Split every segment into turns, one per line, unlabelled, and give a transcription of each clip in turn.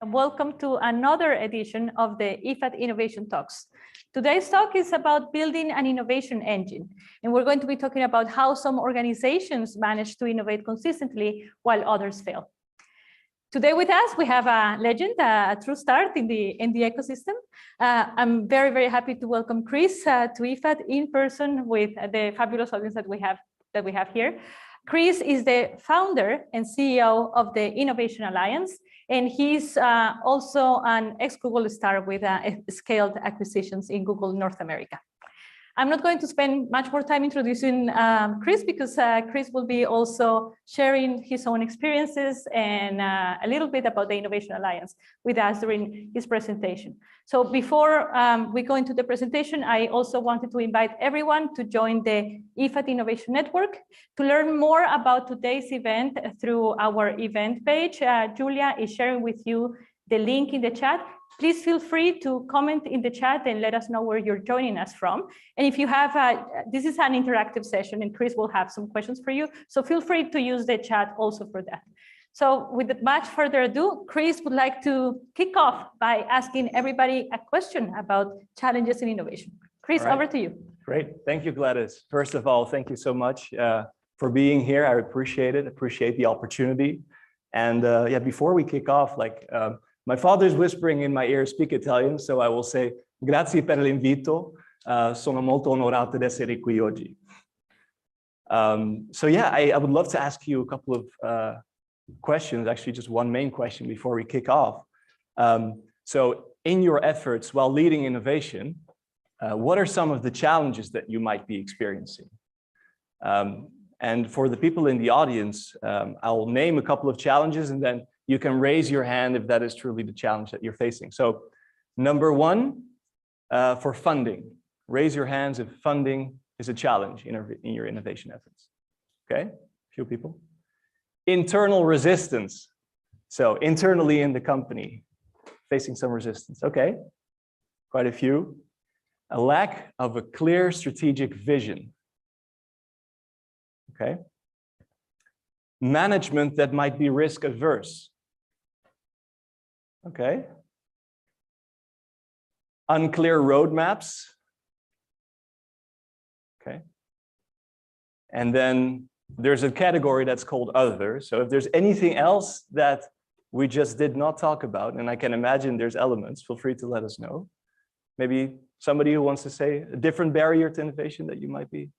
Welcome to another edition of the IFAD Innovation Talks. Today's talk is about building an innovation engine, and we're going to be talking about how some organizations manage to innovate consistently while others fail. Today with us, we have a legend, a true start in the ecosystem. I'm very, very happy to welcome Chris to IFAD in person with the fabulous audience that we have here. Chris is the founder and CEO of the Innovation Alliance, and he's also an ex-Google star with scaled acquisitions in Google North America. I'm not going to spend much more time introducing Chris because Chris will be also sharing his own experiences and a little bit about the Innovation Alliance with us during his presentation. So before we go into the presentation, I also wanted to invite everyone to join the IFAD Innovation Network. To learn more about today's event through our event page, Julia is sharing with you the link in the chat. Please feel free to comment in the chat and let us know where you're joining us from. And if you have, this is an interactive session and Chris will have some questions for you. So feel free to use the chat also for that. So with much further ado, Chris would like to kick off by asking everybody a question about challenges in innovation. Chris, over to you.
Great. Thank you, Gladys. First of all, thank you so much for being here. I appreciate it. Appreciate the opportunity. And yeah, before we kick off, my father's whispering in my ear, speak Italian, so I will say, grazie per l'invito, sono molto onorato di essere qui oggi. So yeah, I would love to ask you a couple of questions, actually just one main question before we kick off. So in your efforts while leading innovation, what are some of the challenges that you might be experiencing? And for the people in the audience, I'll name a couple of challenges and then you can raise your hand if that is truly the challenge that you're facing. So number one, for funding, raise your hands if funding is a challenge in your innovation efforts. Okay, a few people. Internal resistance. So internally in the company, facing some resistance. Okay, quite a few. A lack of a clear strategic vision. Okay. Management that might be risk averse. Okay. Unclear roadmaps. Okay. And then there's a category that's called other. So if there's anything else that we just did not talk about, and I can imagine there's elements, feel free to let us know. Maybe somebody who wants to say a different barrier to innovation that you might be.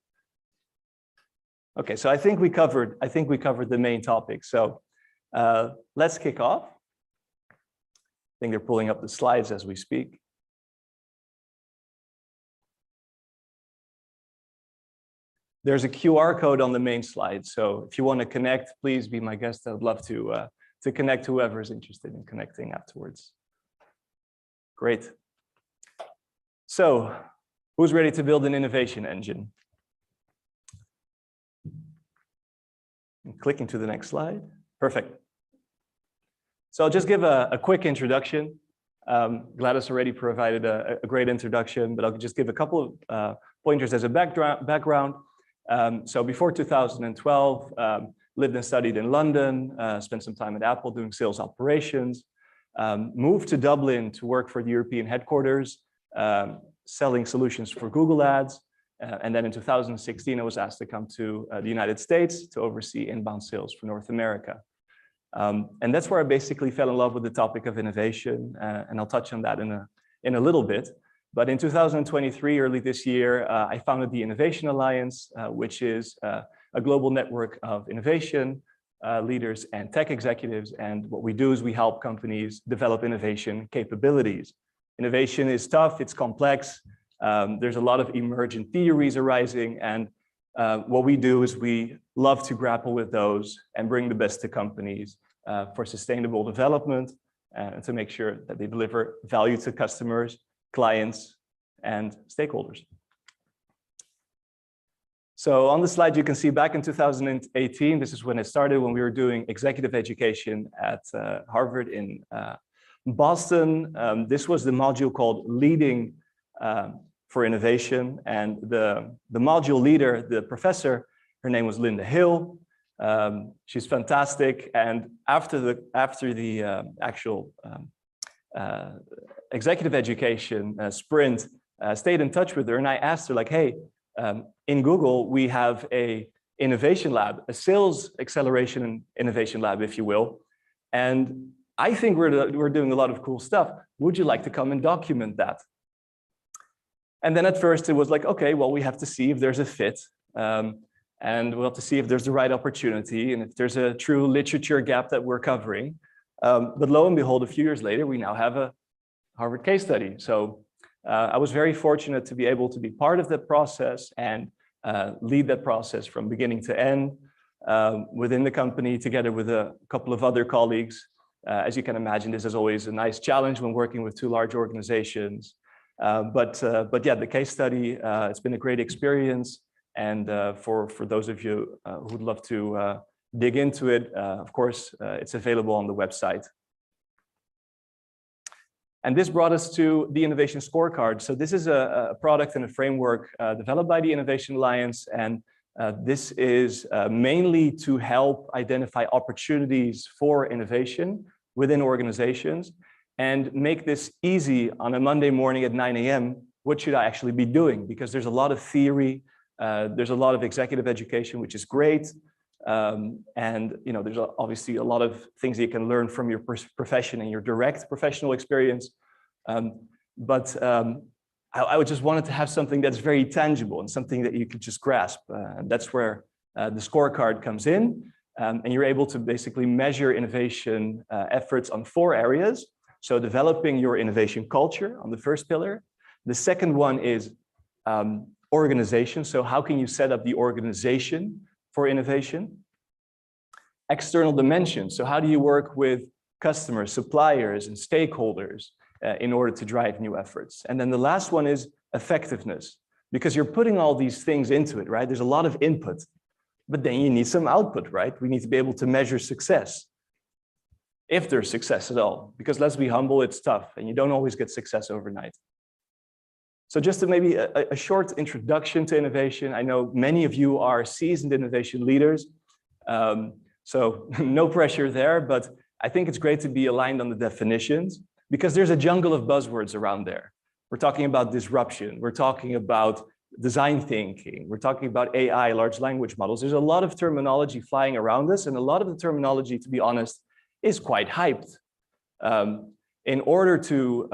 Okay, so I think we covered the main topic. So let's kick off. I think they're pulling up the slides as we speak. There's a QR code on the main slide. So if you want to connect, please be my guest. I would love to connect whoever is interested in connecting afterwards. Great. So who's ready to build an innovation engine? And clicking to the next slide. Perfect. So I'll just give a quick introduction. Gladys already provided a great introduction, but I'll just give a couple of pointers as a background. So before 2012, lived and studied in London, spent some time at Apple doing sales operations, moved to Dublin to work for the European headquarters, selling solutions for Google Ads. And then in 2016, I was asked to come to the United States to oversee inbound sales for North America. And that's where I basically fell in love with the topic of innovation. And I'll touch on that in a little bit. But in 2023, early this year, I founded the Innovation Alliance, which is a global network of innovation leaders and tech executives. And what we do is we help companies develop innovation capabilities. Innovation is tough, it's complex. There's a lot of emergent theories arising, and what we do is we love to grapple with those and bring the best to companies for sustainable development and to make sure that they deliver value to customers, clients, and stakeholders. So on the slide, you can see back in 2018, this is when it started, when we were doing executive education at Harvard in Boston. This was the module called Leading for Innovation. And the module leader, the professor, her name was Linda Hill. She's fantastic. And after the actual executive education sprint, stayed in touch with her, and I asked her, like, hey, in Google, we have a innovation lab, a sales acceleration and innovation lab, if you will. And I think we're doing a lot of cool stuff. Would you like to come and document that? And then at first it was like, okay, well, we have to see if there's a fit. And we'll have to see if there's the right opportunity and if there's a true literature gap that we're covering. But lo and behold, a few years later, we now have a Harvard case study. So I was very fortunate to be able to be part of that process and lead that process from beginning to end within the company, together with a couple of other colleagues. As you can imagine, this is always a nice challenge when working with two large organizations. But yeah, the case study, it's been a great experience. And for those of you who'd love to dig into it, of course, it's available on the website. And this brought us to the Innovation Scorecard. So this is a product and a framework developed by the Innovation Alliance. And this is mainly to help identify opportunities for innovation within organizations and make this easy on a Monday morning at 9 a.m. What should I actually be doing? Because there's a lot of theory, there's a lot of executive education, which is great. And you know, there's obviously a lot of things that you can learn from your profession and your direct professional experience. But I would just wanted to have something that's very tangible and something that you could just grasp. That's where the scorecard comes in. And you're able to basically measure innovation efforts on 4 areas. So developing your innovation culture on the first pillar. The second one is organization. So how can you set up the organization for innovation? External dimensions. So how do you work with customers, suppliers, and stakeholders in order to drive new efforts? And then the last one is effectiveness, because you're putting all these things into it, right? There's a lot of input, but then you need some output, right? We need to be able to measure success, if there's success at all, because let's be humble, it's tough, and you don't always get success overnight. So just to maybe a short introduction to innovation. I know many of you are seasoned innovation leaders, so no pressure there, but I think it's great to be aligned on the definitions because there's a jungle of buzzwords around there. We're talking about disruption, we're talking about design thinking, we're talking about AI, large language models. There's a lot of terminology flying around us, and a lot of the terminology, to be honest, is quite hyped. In order to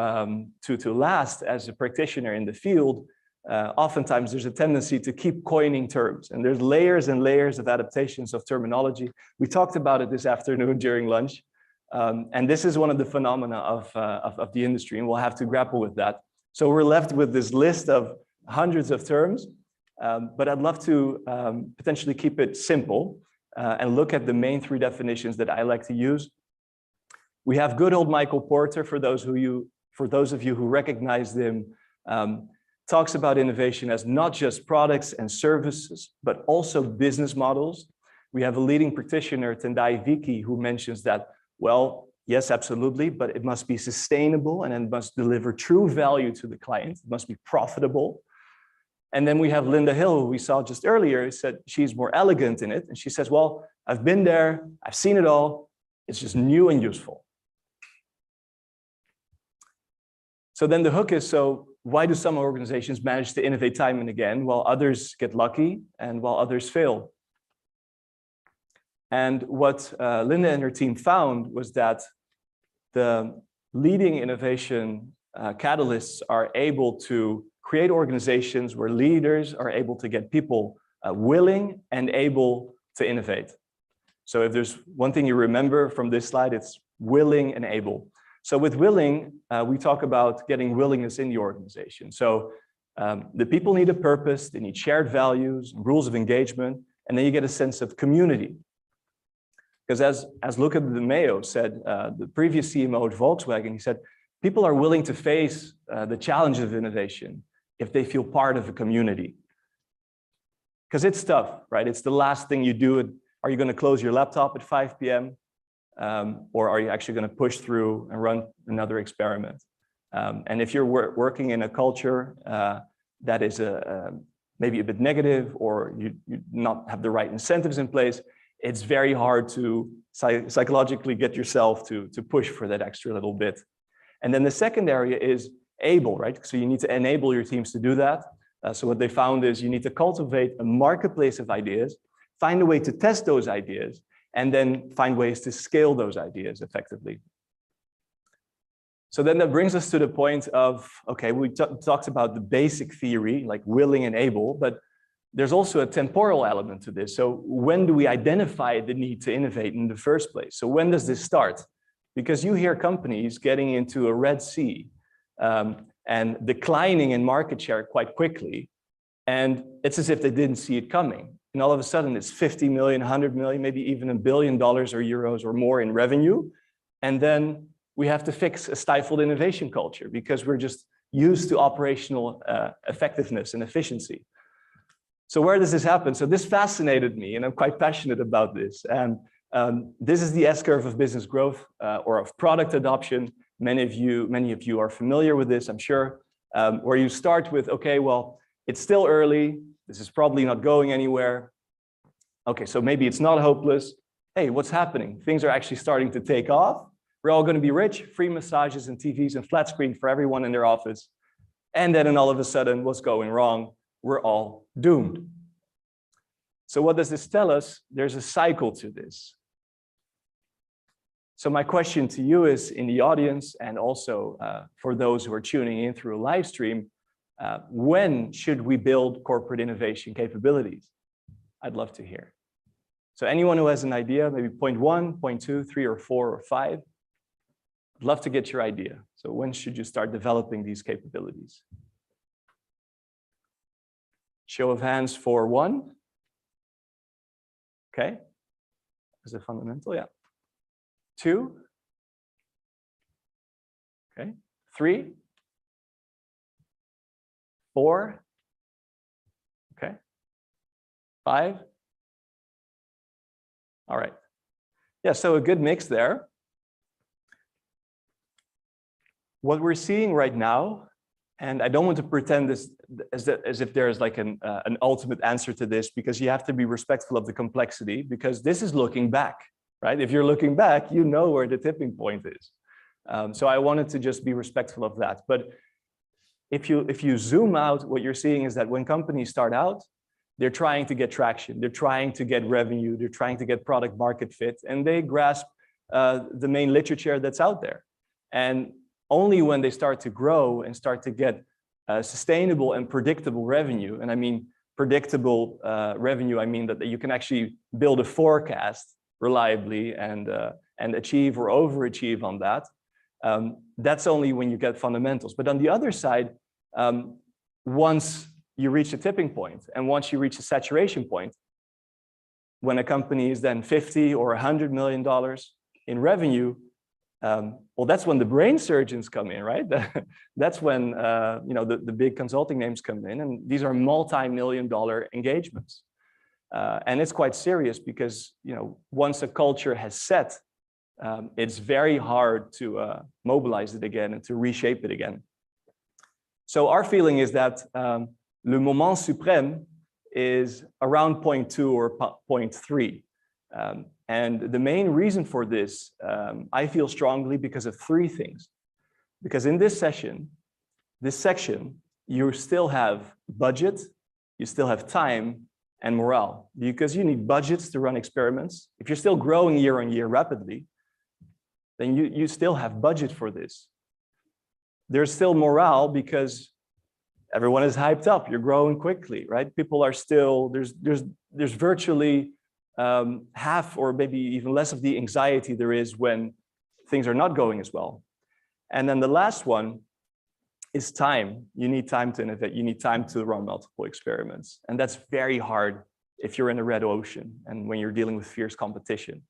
last as a practitioner in the field, oftentimes there's a tendency to keep coining terms, and there's layers and layers of adaptations of terminology. We talked about it this afternoon during lunch, and this is one of the phenomena of the industry, and we'll have to grapple with that. So we're left with this list of hundreds of terms, but I'd love to potentially keep it simple and look at the main 3 definitions that I like to use. We have good old Michael Porter, for those of you who recognize him, talks about innovation as not just products and services, but also business models. We have a leading practitioner, Tendai Vicky, who mentions that, well, yes, absolutely, but it must be sustainable and it must deliver true value to the client. It must be profitable. And then we have Linda Hill, who we saw just earlier, who said she's more elegant in it. And she says, well, I've been there, I've seen it all. It's just new and useful. So then the hook is, so why do some organizations manage to innovate time and again, while others get lucky and while others fail? And what Linda and her team found was that the leading innovation catalysts are able to create organizations where leaders are able to get people willing and able to innovate. So if there's one thing you remember from this slide, it's willing and able. So with willing, we talk about getting willingness in the organization. So the people need a purpose, they need shared values, rules of engagement, and then you get a sense of community. Because as Luca De Meo said, the previous CMO at Volkswagen, he said, people are willing to face the challenge of innovation if they feel part of a community. Because it's tough, right? It's the last thing you do. Are you going to close your laptop at 5 p.m.? Or are you actually going to push through and run another experiment? And if you're working in a culture that is maybe a bit negative, or you not have the right incentives in place, it's very hard to psychologically get yourself to push for that extra little bit. And then the second area is able, right? So you need to enable your teams to do that. So what they found is you need to cultivate a marketplace of ideas, find a way to test those ideas, and then find ways to scale those ideas effectively. So then that brings us to the point of, okay, we talked about the basic theory, like willing and able, but there's also a temporal element to this. So when do we identify the need to innovate in the first place? So when does this start? Because you hear companies getting into a red sea and declining in market share quite quickly. And it's as if they didn't see it coming. And all of a sudden it's 50 million, 100 million, maybe even $1 billion or euros or more in revenue. And then we have to fix a stifled innovation culture because we're just used to operational effectiveness and efficiency. So where does this happen? So this fascinated me, and I'm quite passionate about this. And this is the S-curve of business growth or of product adoption. Many of you are familiar with this, I'm sure, where you start with, okay, well, it's still early. This is probably not going anywhere. Okay, so maybe it's not hopeless. Hey, what's happening? Things are actually starting to take off. We're all going to be rich, free massages and TVs and flat screen for everyone in their office. And then all of a sudden, what's going wrong? We're all doomed. So what does this tell us? There's a cycle to this. So my question to you is in the audience and also for those who are tuning in through a live stream, when should we build corporate innovation capabilities? I'd love to hear. So anyone who has an idea, maybe point 1, point 2, 3 or 4 or 5, I'd love to get your idea. So when should you start developing these capabilities? Show of hands for 1. Okay. Is it fundamental? Yeah. 2. Okay. 3. 4. Okay. 5. All right. Yeah, so a good mix there. What we're seeing right now, and I don't want to pretend this as if there is like an ultimate answer to this, because you have to be respectful of the complexity, because this is looking back, right? If you're looking back, you know where the tipping point is. So I wanted to just be respectful of that. But if you zoom out, what you're seeing is that when companies start out, they're trying to get traction, they're trying to get revenue, they're trying to get product market fit, and they grasp the main literature that's out there. And only when they start to grow and start to get sustainable and predictable revenue, and I mean predictable revenue, I mean that you can actually build a forecast reliably and achieve or overachieve on that. That's only when you get fundamentals. But on the other side, once you reach a tipping point and once you reach a saturation point, when a company is then $50 or $100 million in revenue, well, that's when the brain surgeons come in, right? That's when you know, the big consulting names come in, and these are multi-million-dollar engagements. And it's quite serious because, you know, once a culture has set, it's very hard to mobilize it again and to reshape it again. So our feeling is that le moment suprême is around point 2 or point 3. And the main reason for this, I feel strongly because of 3 things. Because in this section, you still have budget, you still have time and morale. Because you need budgets to run experiments. If you're still growing year on year rapidly, then you still have budget for this. There's still morale because everyone is hyped up, you're growing quickly, right? People are still, there's virtually half or maybe even less of the anxiety there is when things are not going as well. And then the last one is time. You need time to innovate. You need time to run multiple experiments. And that's very hard if you're in a red ocean and when you're dealing with fierce competition.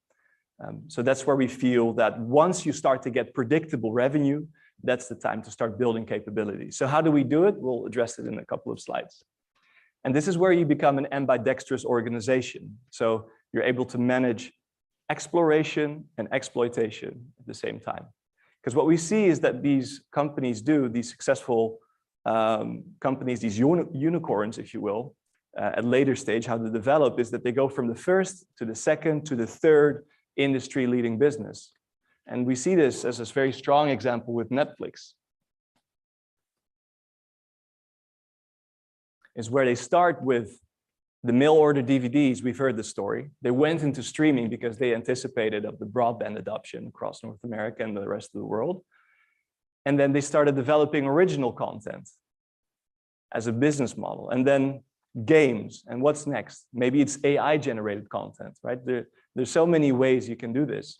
So that's where we feel that once you start to get predictable revenue, that's the time to start building capabilities. So how do we do it? We'll address it in a couple of slides. And this is where you become an ambidextrous organization. So you're able to manage exploration and exploitation at the same time. Because what we see is that these companies do, these successful companies, these unicorns, if you will, at later stage, how they develop is that they go from the first to the second to the third industry leading business. And we see this as a very strong example with Netflix. Is where they start with the mail order DVDs. We've heard the story. They went into streaming because they anticipated of the broadband adoption across North America and the rest of the world. And then they started developing original content as a business model. And then games. And what's next? Maybe it's AI generated content, right? There's so many ways you can do this.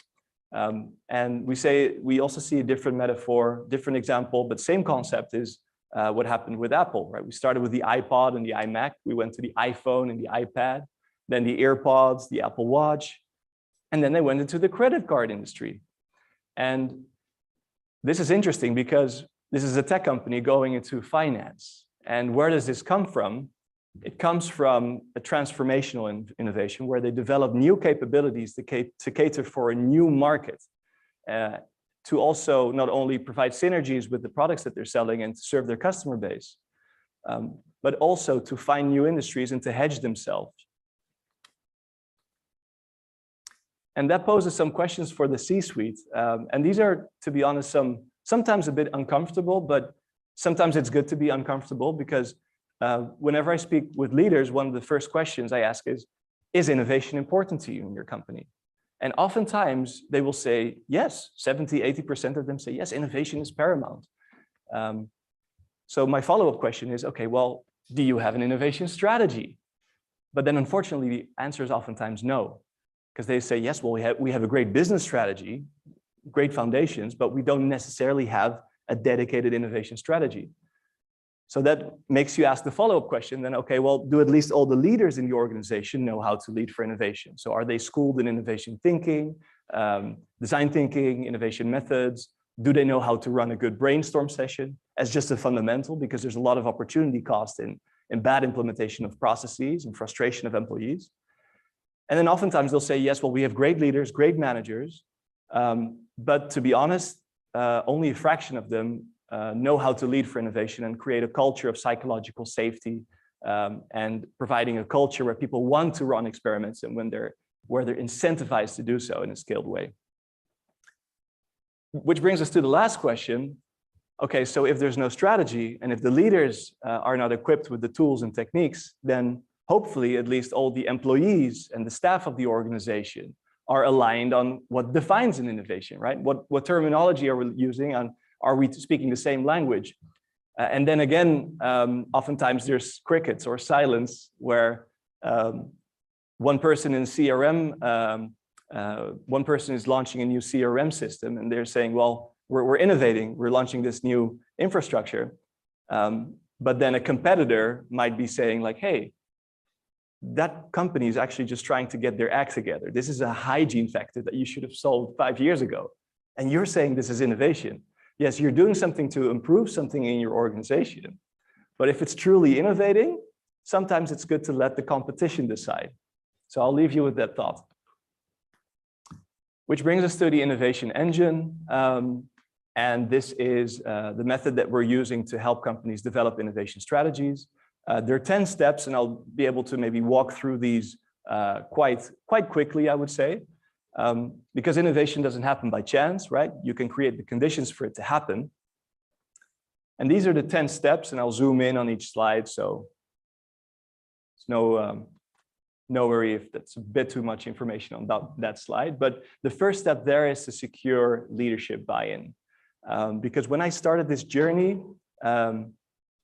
And we also see a different metaphor, different example, but same concept is what happened with Apple, right? We started with the iPod and the iMac. We went to the iPhone and the iPad, then the AirPods, the Apple Watch, and then they went into the credit card industry. And this is interesting because this is a tech company going into finance. And where does this come from? It comes from a transformational innovation where they develop new capabilities to cater for a new market, to also not only provide synergies with the products that they're selling and to serve their customer base, but also to find new industries and to hedge themselves. And that poses some questions for the C-suite. And these are, to be honest, sometimes a bit uncomfortable, but sometimes it's good to be uncomfortable because whenever I speak with leaders, one of the first questions I ask is innovation important to you in your company? And oftentimes they will say, yes, 70, 80% of them say, yes, innovation is paramount. So my follow-up question is, okay, well, do you have an innovation strategy? But then unfortunately, the answer is oftentimes no, because they say, yes, well, we have a great business strategy, great foundations, but we don't necessarily have a dedicated innovation strategy. So that makes you ask the follow-up question then, okay, well, do at least all the leaders in the organization know how to lead for innovation? So are they schooled in innovation thinking, design thinking, innovation methods? Do they know how to run a good brainstorm session as just a fundamental? Because there's a lot of opportunity cost in bad implementation of processes and frustration of employees. And then oftentimes they'll say, yes, well, we have great leaders, great managers, but to be honest, only a fraction of them know how to lead for innovation and create a culture of psychological safety and providing a culture where people want to run experiments and where they're incentivized to do so in a scaled way. Which brings us to the last question. Okay, so if there's no strategy and if the leaders are not equipped with the tools and techniques, then hopefully at least all the employees and the staff of the organization are aligned on what defines an innovation, right? What terminology are we using and are we speaking the same language? And then again, oftentimes there's crickets or silence where one person in CRM, one person is launching a new CRM system and they're saying, well, we're innovating, we're launching this new infrastructure. But then a competitor might be saying like, hey, that company is actually just trying to get their act together. This is a hygiene factor that you should have solved 5 years ago. And you're saying this is innovation. Yes, you're doing something to improve something in your organization. But if it's truly innovating, sometimes it's good to let the competition decide. So I'll leave you with that thought. Which brings us to the innovation engine. And this is the method that we're using to help companies develop innovation strategies. There are 10 steps, and I'll be able to maybe walk through these quite quickly, I would say. Because innovation doesn't happen by chance, right? You can create the conditions for it to happen. And these are the 10 steps, and I'll zoom in on each slide. So it's no worry if that's a bit too much information on that slide. But the first step there is to secure leadership buy-in. Because when I started this journey,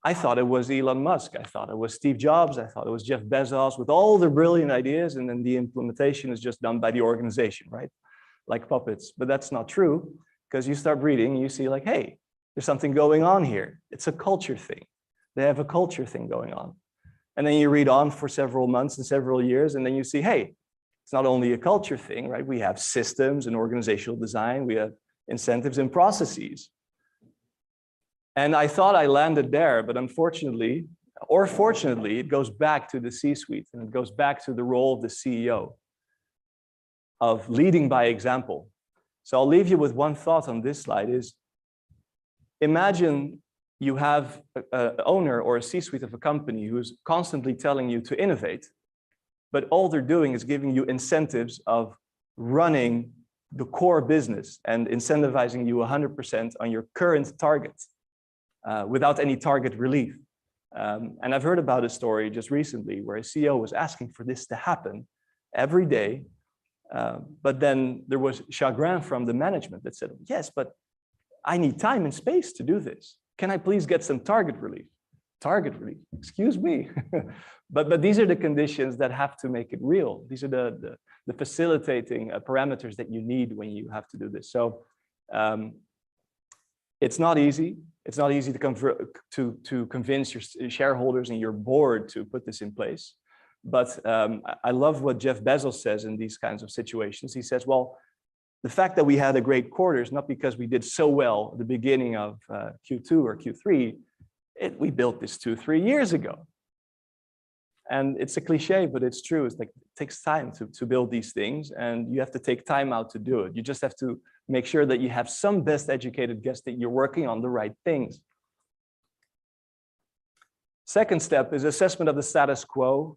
I thought it was Elon Musk. I thought it was Steve Jobs. I thought it was Jeff Bezos with all their brilliant ideas. And then the implementation is just done by the organization, right? Like puppets. But that's not true, because you start reading and you see like, hey, there's something going on here. It's a culture thing. They have a culture thing going on. And then you read on for several months and several years, and then you see, hey, it's not only a culture thing, right? We have systems and organizational design. We have incentives and processes. And I thought I landed there, but unfortunately, or fortunately, it goes back to the C-suite and it goes back to the role of the CEO of leading by example. So I'll leave you with one thought on this slide is, imagine you have an owner or a C-suite of a company who's constantly telling you to innovate, but all they're doing is giving you incentives of running the core business and incentivizing you 100% on your current targets without any target relief. And I've heard about a story just recently where a CEO was asking for this to happen every day. But then there was chagrin from the management that said, yes, but I need time and space to do this. Can I please get some target relief? Target relief, excuse me. but these are the conditions that have to make it real. These are the facilitating parameters that you need when you have to do this. So it's not easy. It's not easy to convince your shareholders and your board to put this in place. But I love what Jeff Bezos says in these kinds of situations. He says, well, the fact that we had a great quarter is not because we did so well at the beginning of Q2 or Q3. We built this 2-3 years ago. And it's a cliche, but it's true. It's like it takes time to build these things, and you have to take time out to do it. You just have to make sure that you have some best educated guess that you're working on the right things. Second step is assessment of the status quo.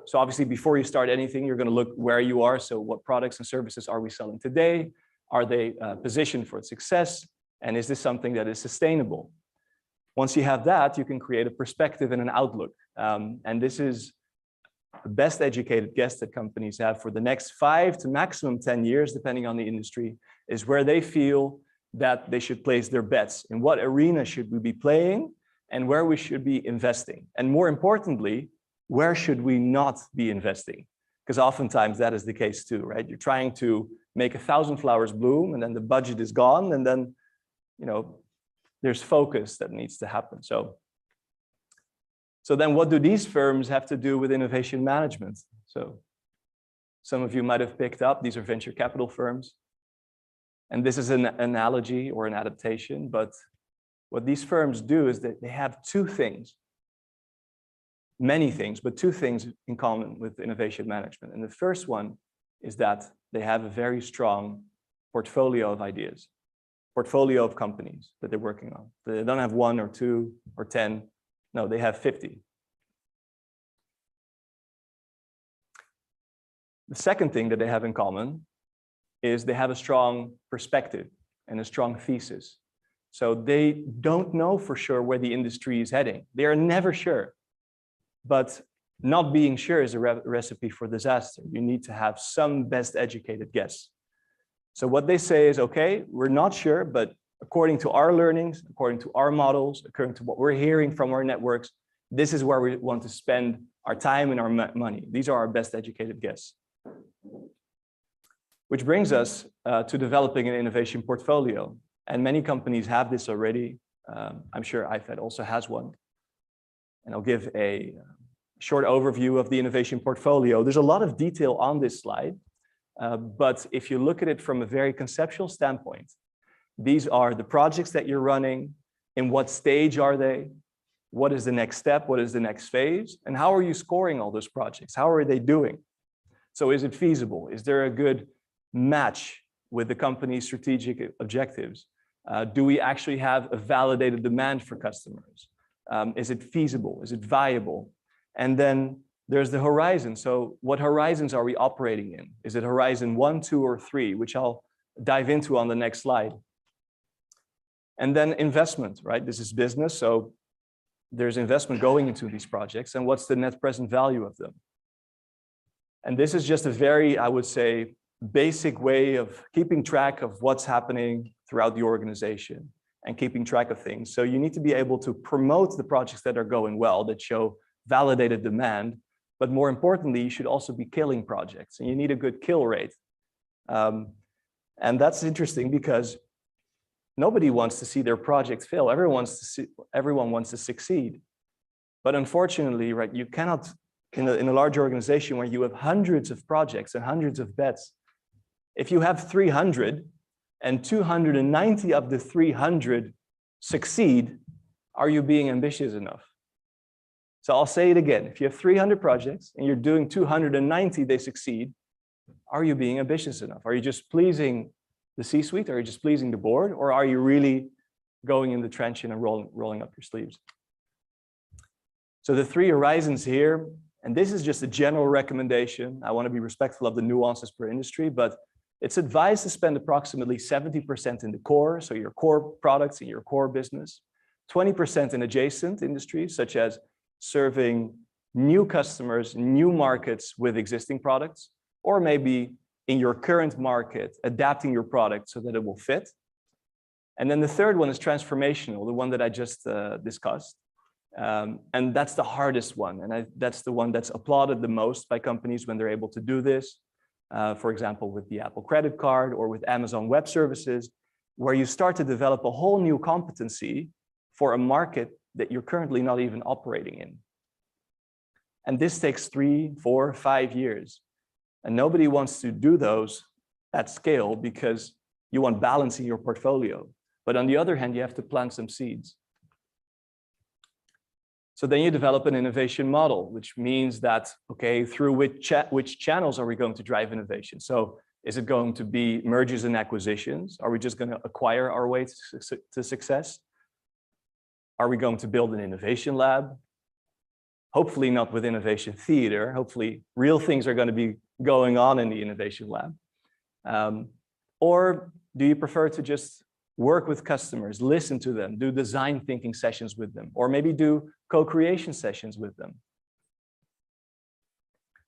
So obviously, before you start anything, you're going to look where you are. So what products and services are we selling today? Are they positioned for success? And is this something that is sustainable? Once you have that, you can create a perspective and an outlook. And this is the best educated guess that companies have for the next 5 to maximum 10 years, depending on the industry, is where they feel that they should place their bets. In what arena should we be playing and where we should be investing? And more importantly, where should we not be investing? Because oftentimes that is the case too, right? You're trying to make 1,000 flowers bloom and then the budget is gone, and then, there's focus that needs to happen. So then what do these firms have to do with innovation management? So some of you might have picked up, these are venture capital firms. And this is an analogy or an adaptation, but what these firms do is that they have two things, many things, but two things in common with innovation management. And the first one is that they have a very strong portfolio of ideas, portfolio of companies that they're working on. They don't have 1 or 2 or 10. No, they have 50. The second thing that they have in common is they have a strong perspective and a strong thesis. So they don't know for sure where the industry is heading. They are never sure. But not being sure is a recipe for disaster. You need to have some best educated guess. So what they say is, okay, we're not sure, but according to our learnings, according to our models, according to what we're hearing from our networks, this is where we want to spend our time and our money. These are our best educated guess. Which brings us to developing an innovation portfolio. And many companies have this already. I'm sure IFAD also has one. And I'll give a short overview of the innovation portfolio. There's a lot of detail on this slide. But if you look at it from a very conceptual standpoint, these are the projects that you're running. In what stage are they? What is the next step? What is the next phase? And how are you scoring all those projects? How are they doing? So is it feasible? Is there a good match with the company's strategic objectives? Do we actually have a validated demand for customers? Is it feasible? Is it viable? And then there's the horizon. So what horizons are we operating in? Is it horizon 1, 2, or 3, which I'll dive into on the next slide. And then investment, right? This is business. So there's investment going into these projects, and what's the net present value of them? And this is just a very, I would say, basic way of keeping track of what's happening throughout the organization and keeping track of things. So you need to be able to promote the projects that are going well, that show validated demand. But more importantly, you should also be killing projects, and you need a good kill rate. And that's interesting because nobody wants to see their projects fail. Everyone wants to succeed. But unfortunately, right, you cannot, in a large organization where you have hundreds of projects and hundreds of bets, if you have 300 and 290 of the 300 succeed, are you being ambitious enough? So I'll say it again. If you have 300 projects and you're doing 290, they succeed, are you being ambitious enough? Are you just pleasing the C-suite? Are you just pleasing the board? Or are you really going in the trench and rolling up your sleeves. So the 3 horizons here, and this is just a general recommendation. I want to be respectful of the nuances per industry, but it's advised to spend approximately 70% in the core, so your core products in your core business, 20% in adjacent industries, such as serving new customers, new markets with existing products, or maybe in your current market, adapting your product so that it will fit. And then the third one is transformational, the one that I just discussed. And that's the hardest one. And that's the one that's applauded the most by companies when they're able to do this. For example, with the Apple credit card or with Amazon Web Services, where you start to develop a whole new competency for a market that you're currently not even operating in. And this takes 3, 4, 5 years. And nobody wants to do those at scale because you want balance in your portfolio. But on the other hand, you have to plant some seeds. So then you develop an innovation model, which means that, okay, through which channels are we going to drive innovation? So is it going to be mergers and acquisitions? Are we just going to acquire our way to success? Are we going to build an innovation lab? Hopefully not with innovation theater. Hopefully real things are going to be going on in the innovation lab. Or do you prefer to just work with customers, listen to them, do design thinking sessions with them, or maybe do co-creation sessions with them?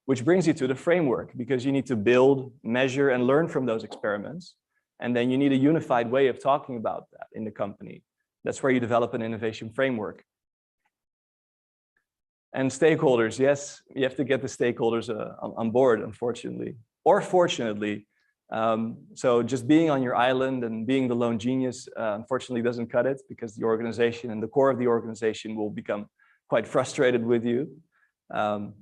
Which brings you to the framework, because you need to build, measure, and learn from those experiments. And then you need a unified way of talking about that in the company. That's where you develop an innovation framework. And stakeholders, yes, you have to get the stakeholders on board, unfortunately, or fortunately. So just being on your island and being the lone genius, unfortunately doesn't cut it, because the organization and the core of the organization will become quite frustrated with you. And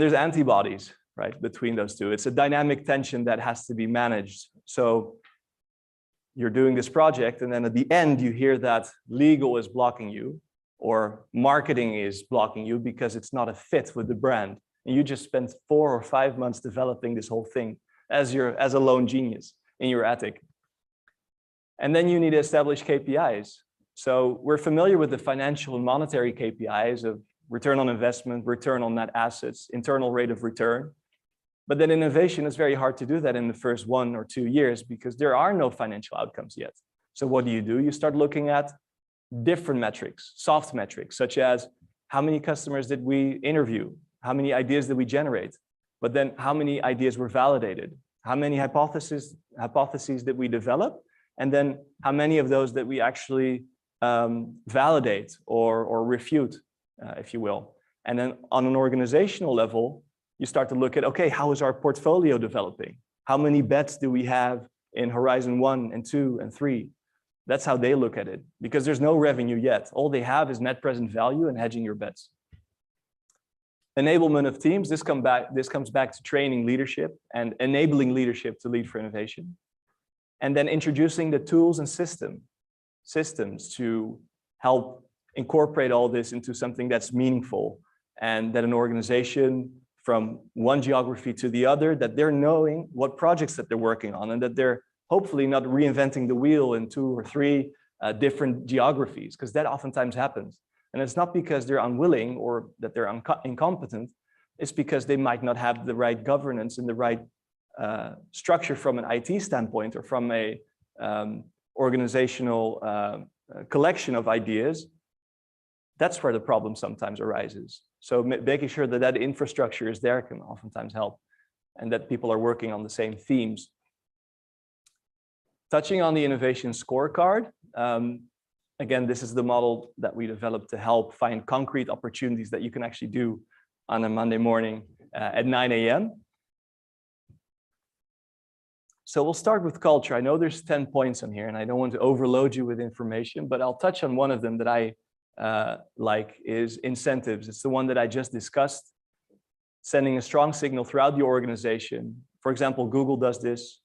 there's antibodies, right, between those two. It's a dynamic tension that has to be managed. So you're doing this project, and then at the end you hear that legal is blocking you, or marketing is blocking you because it's not a fit with the brand. And you just spent 4 or 5 months developing this whole thing as a lone genius in your attic. And then you need to establish KPIs. So we're familiar with the financial and monetary KPIs of return on investment, return on net assets, internal rate of return. But then innovation is very hard to do that in the first 1 or 2 years because there are no financial outcomes yet. So what do? You start looking at different metrics, soft metrics, such as how many customers did we interview? How many ideas did we generate? But then how many ideas were validated? How many hypotheses did we develop? And then how many of those that we actually validate or refute, if you will. And then on an organizational level, you start to look at, okay, how is our portfolio developing? How many bets do we have in Horizon 1 and 2 and 3? That's how they look at it, because there's no revenue yet. All they have is net present value and hedging your bets. Enablement of teams, this comes back to training leadership and enabling leadership to lead for innovation. And then introducing the tools and systems to help incorporate all this into something that's meaningful, and that an organization from one geography to the other, that they're knowing what projects that they're working on, and that they're hopefully not reinventing the wheel in 2 or 3 different geographies, because that oftentimes happens. And it's not because they're unwilling or that they're incompetent, it's because they might not have the right governance and the right structure from an IT standpoint or from a organizational collection of ideas. That's where the problem sometimes arises. So making sure that that infrastructure is there can oftentimes help, and that people are working on the same themes. Touching on the Innovation Scorecard, again, this is the model that we developed to help find concrete opportunities that you can actually do on a Monday morning at 9 a.m. So we'll start with culture. I know there's 10 points on here, and I don't want to overload you with information, but I'll touch on one of them that I like is incentives. It's the one that I just discussed, sending a strong signal throughout the organization. For example, Google does this.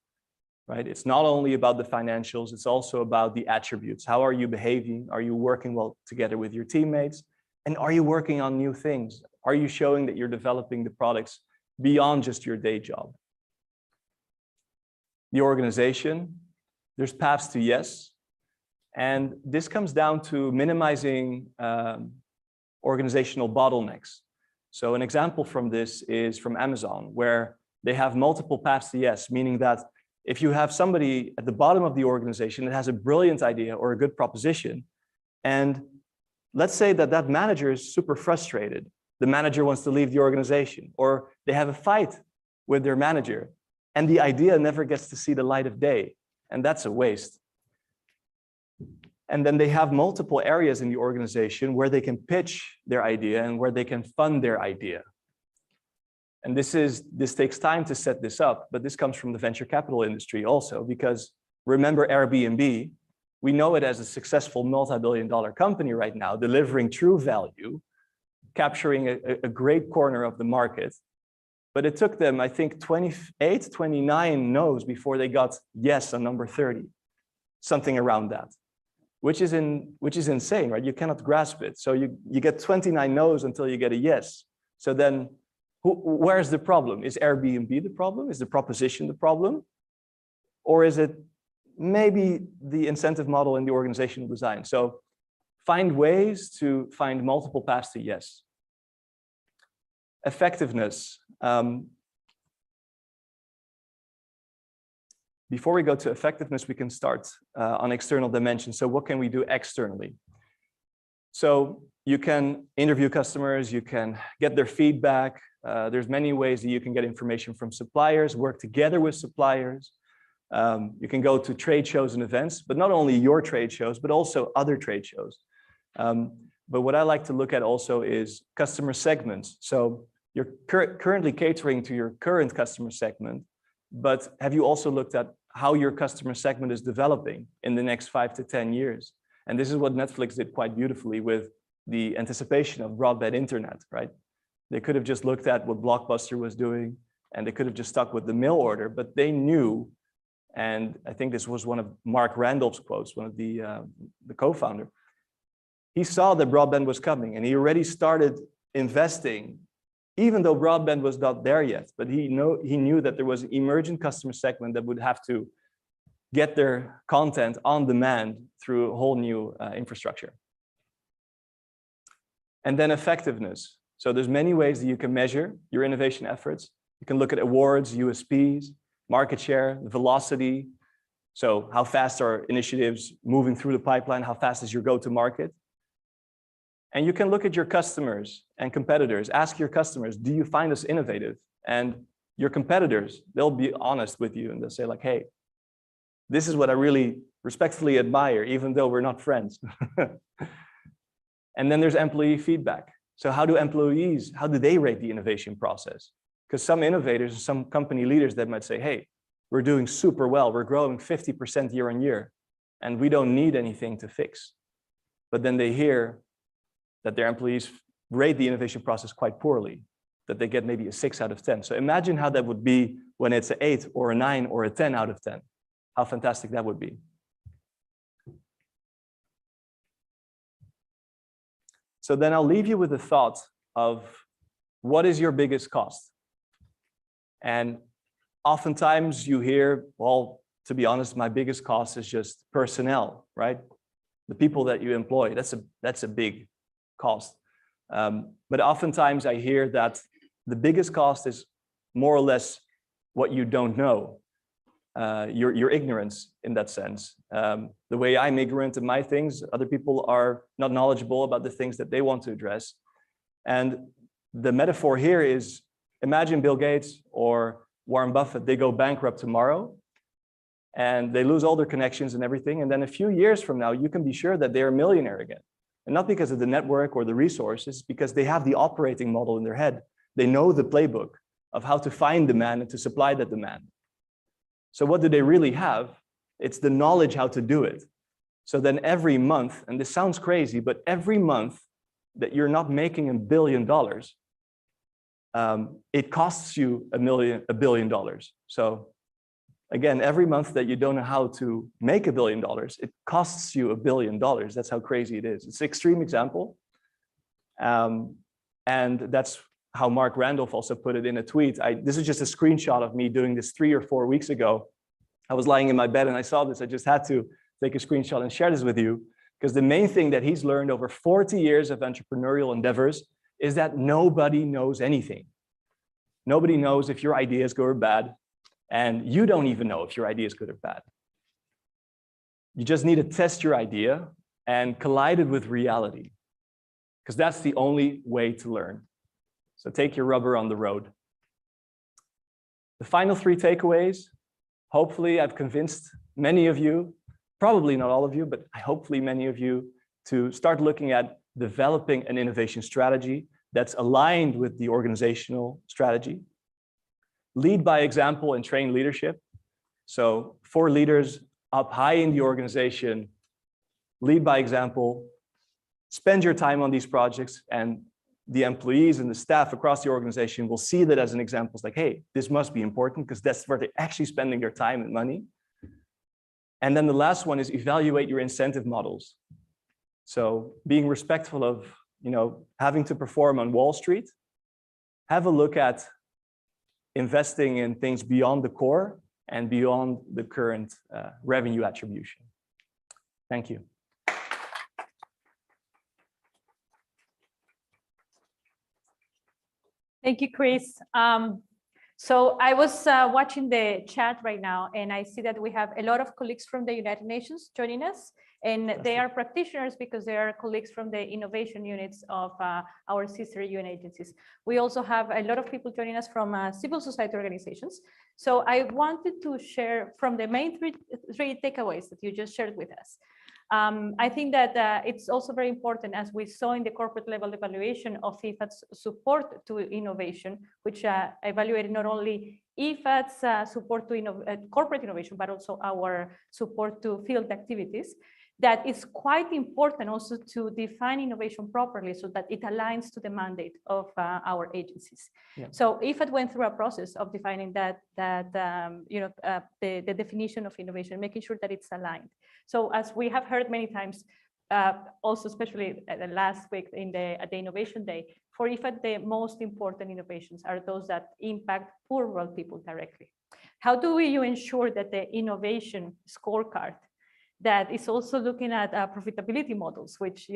Right? It's not only about the financials, it's also about the attributes. How are you behaving? Are you working well together with your teammates? And are you working on new things? Are you showing that you're developing the products beyond just your day job? The organization, there's paths to yes. And this comes down to minimizing organizational bottlenecks. So an example from this is from Amazon, where they have multiple paths to yes, meaning that if you have somebody at the bottom of the organization that has a brilliant idea or a good proposition, and let's say that that manager is super frustrated, the manager wants to leave the organization, or they have a fight with their manager, and the idea never gets to see the light of day, and that's a waste. And then they have multiple areas in the organization where they can pitch their idea and where they can fund their idea. And this takes time to set this up, but this comes from the venture capital industry also, because remember Airbnb, we know it as a successful multi-billion-dollar company right now, delivering true value, capturing a great corner of the market. But it took them, I think, 28, 29 no's before they got yes on number 30, something around that, which is insane, right? You cannot grasp it. So you get 29 no's until you get a yes. So then where's the problem? Is Airbnb the problem? Is the proposition the problem? Or is it maybe the incentive model and the organizational design? So find ways to find multiple paths to yes. Effectiveness. Before we go to effectiveness, we can start on external dimensions. So what can we do externally? So you can interview customers, you can get their feedback. There's many ways that you can get information from suppliers, work together with suppliers. You can go to trade shows and events, but not only your trade shows, but also other trade shows. But what I like to look at also is customer segments. So you're currently catering to your current customer segment, but have you also looked at how your customer segment is developing in the next 5 to 10 years? And this is what Netflix did quite beautifully with the anticipation of broadband internet, right? They could have just looked at what Blockbuster was doing, and they could have just stuck with the mail order, but they knew, and I think this was one of Mark Randolph's quotes, one of the co-founder. He saw that broadband was coming, and he already started investing, even though broadband was not there yet. But he knew that there was an emergent customer segment that would have to get their content on demand through a whole new infrastructure. And then effectiveness. So there's many ways that you can measure your innovation efforts. You can look at awards, USPs, market share, velocity. So how fast are initiatives moving through the pipeline? How fast is your go-to-market? And you can look at your customers and competitors. Ask your customers, do you find us innovative? And your competitors, they'll be honest with you and they'll say like, hey, this is what I really respectfully admire, even though we're not friends. And then there's employee feedback. So how do employees, how do they rate the innovation process? Because some innovators, some company leaders that might say, hey, we're doing super well. We're growing 50% year on year, and we don't need anything to fix. But then they hear that their employees rate the innovation process quite poorly, that they get maybe a 6 out of 10. So imagine how that would be when it's an 8 or a 9 or a 10 out of 10. How fantastic that would be. So then I'll leave you with the thought of what is your biggest cost? And oftentimes you hear, well, to be honest, my biggest cost is just personnel, right? The people that you employ, that's a big cost. But oftentimes I hear that the biggest cost is more or less what you don't know, your ignorance in that sense. The way I'm ignorant of my things, other people are not knowledgeable about the things that they want to address. And the metaphor here is, imagine Bill Gates or Warren Buffett, they go bankrupt tomorrow and they lose all their connections and everything. And then a few years from now, you can be sure that they're a millionaire again. And not because of the network or the resources, because they have the operating model in their head. They know the playbook of how to find demand and to supply that demand. So what do they really have? It's the knowledge how to do it. So then every month, and this sounds crazy, but every month that you're not making $1 billion, it costs you $1 billion. So again, every month that you don't know how to make $1 billion, it costs you $1 billion. That's how crazy it is. It's an extreme example. And that's how Mark Randolph also put it in a tweet. This is just a screenshot of me doing this 3 or 4 weeks ago. I was lying in my bed and I saw this. I just had to take a screenshot and share this with you, because the main thing that he's learned over 40 years of entrepreneurial endeavors is that nobody knows anything. Nobody knows if your idea is good or bad, and you don't even know if your idea is good or bad. You just need to test your idea and collide it with reality, because that's the only way to learn. So take your rubber on the road. The final 3 takeaways, hopefully I've convinced many of you, probably not all of you, but hopefully many of you, to start looking at developing an innovation strategy that's aligned with the organizational strategy. Lead by example and train leadership. So for leaders up high in the organization, lead by example, spend your time on these projects, and the employees and the staff across the organization will see that as an example. It's like, hey, this must be important because that's where they're actually spending their time and money. And then the last one is evaluate your incentive models. So being respectful of, having to perform on Wall Street, have a look at investing in things beyond the core and beyond the current revenue attribution. Thank you.
Thank you, Chris. So I was watching the chat right now, and I see that we have a lot of colleagues from the United Nations joining us, and they are practitioners because they are colleagues from the innovation units of our sister UN agencies. We also have a lot of people joining us from civil society organizations. So I wanted to share from the main three takeaways that you just shared with us. I think that it's also very important, as we saw in the corporate level evaluation of IFAD's support to innovation, which evaluated not only IFAD's support to corporate innovation, but also our support to field activities, that it's quite important also to define innovation properly so that it aligns to the mandate of our agencies. Yeah. So IFAD went through a process of defining the definition of innovation, making sure that it's aligned. So as we have heard many times, also especially last week at the Innovation Day, for IFAD, the most important innovations are those that impact poor world people directly. How do you ensure that the innovation scorecard that is also looking at profitability models, which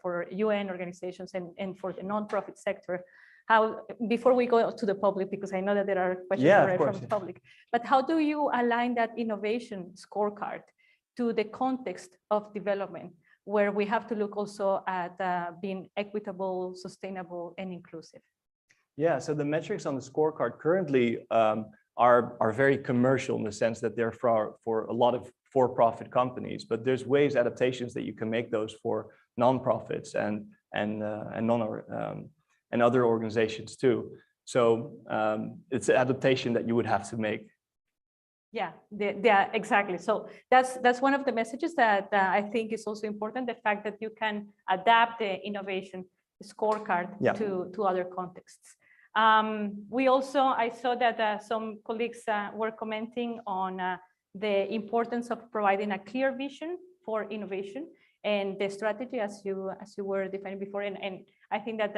for UN organizations and for the nonprofit sector, how, before we go to the public, because I know that there are questions from the public, but how do you align that innovation scorecard to the context of development, where we have to look also at being equitable, sustainable, and inclusive?
Yeah, so the metrics on the scorecard currently are very commercial in the sense that they're for a lot of for-profit companies, but there's ways, adaptations that you can make those for nonprofits and other organizations too. So it's an adaptation that you would have to make.
Yeah, exactly. So that's one of the messages that I think is also important, the fact that you can adapt the innovation scorecard to other contexts. I saw that some colleagues were commenting on the importance of providing a clear vision for innovation and the strategy as you were defining before. And I think that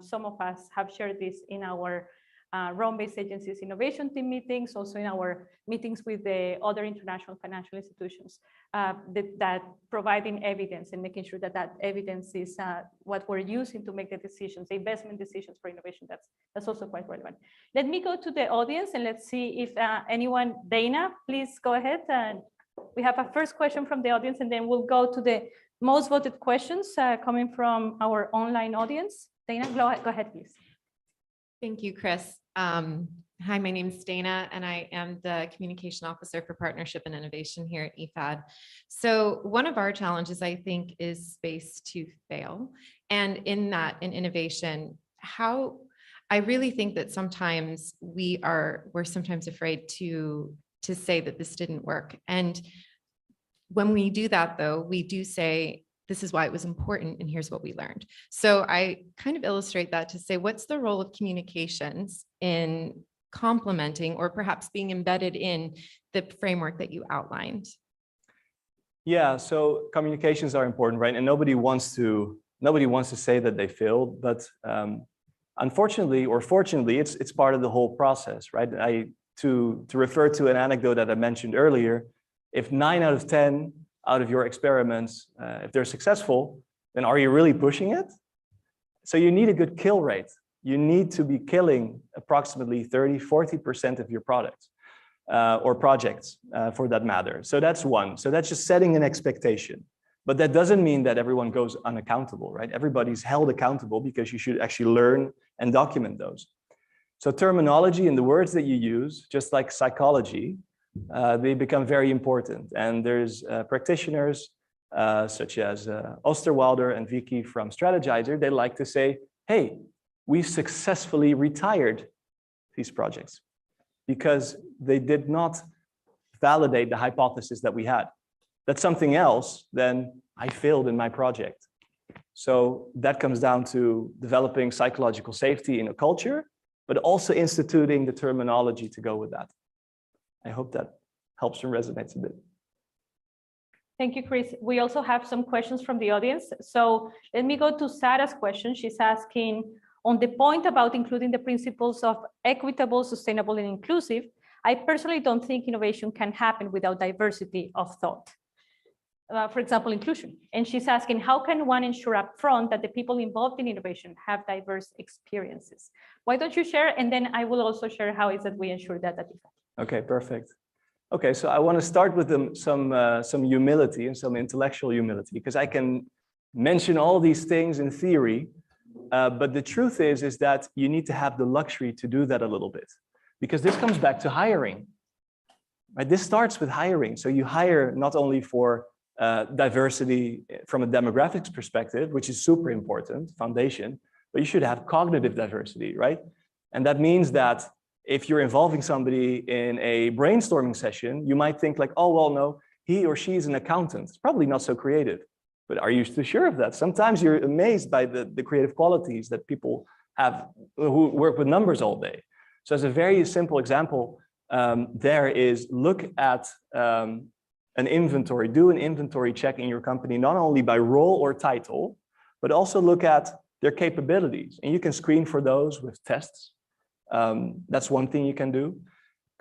some of us have shared this in our Rome-based agencies innovation team meetings, also in our meetings with the other international financial institutions, that providing evidence and making sure that that evidence is what we're using to make the decisions, the investment decisions for innovation. That's also quite relevant. Let me go to the audience and let's see if anyone, Dana, please go ahead. We have a first question from the audience, and then we'll go to the most voted questions coming from our online audience. Dana, go ahead, please.
Thank you, Chris. Hi, my name is Dana, and I am the Communication Officer for Partnership and Innovation here at IFAD. So one of our challenges, I think, is space to fail. And in innovation, I really think that sometimes we're sometimes afraid to say that this didn't work. And when we do that, though, we do say, this is why it was important, and here's what we learned. So I kind of illustrate that to say, what's the role of communications in complementing or perhaps being embedded in the framework that you outlined?
Yeah, so communications are important, right? And nobody wants to say that they failed, but unfortunately or fortunately, it's part of the whole process, right? To refer to an anecdote that I mentioned earlier, If 9 out of 10 out of your experiments, if they're successful, then are you really pushing it? So you need a good kill rate. You need to be killing approximately 30–40% of your products or projects for that matter. So that's one. So that's just setting an expectation. But that doesn't mean that everyone goes unaccountable, right? Everybody's held accountable because you should actually learn and document those. So terminology and the words that you use, just like psychology, they become very important. And there's practitioners such as Osterwalder and Vicky from Strategizer. They like to say, hey, we successfully retired these projects because they did not validate the hypothesis that we had. That's something else than I failed in my project. So that comes down to developing psychological safety in a culture, but also instituting the terminology to go with that. I hope that helps and resonates a bit.
Thank you, Chris. We also have some questions from the audience. So let me go to Sarah's question. She's asking, on the point about including the principles of equitable, sustainable, and inclusive, I personally don't think innovation can happen without diversity of thought. For example, inclusion. And she's asking, how can one ensure upfront that the people involved in innovation have diverse experiences? Why don't you share? And then I will also share how is that we ensure that at IFAD.
Okay, perfect. Okay, so I want to start with some humility and some intellectual humility, because I can mention all these things in theory, but the truth is that you need to have the luxury to do that a little bit, because this comes back to hiring. Right? This starts with hiring. So you hire not only for diversity from a demographics perspective, which is super important, foundation, but you should have cognitive diversity, right? And that means that if you're involving somebody in a brainstorming session, you might think like, oh, well, no, he or she is an accountant. It's probably not so creative, but are you too sure of that? Sometimes you're amazed by the creative qualities that people have who work with numbers all day. So as a very simple example, there is look at an inventory, do an inventory check in your company, not only by role or title, but also look at their capabilities. And you can screen for those with tests. That's one thing you can do.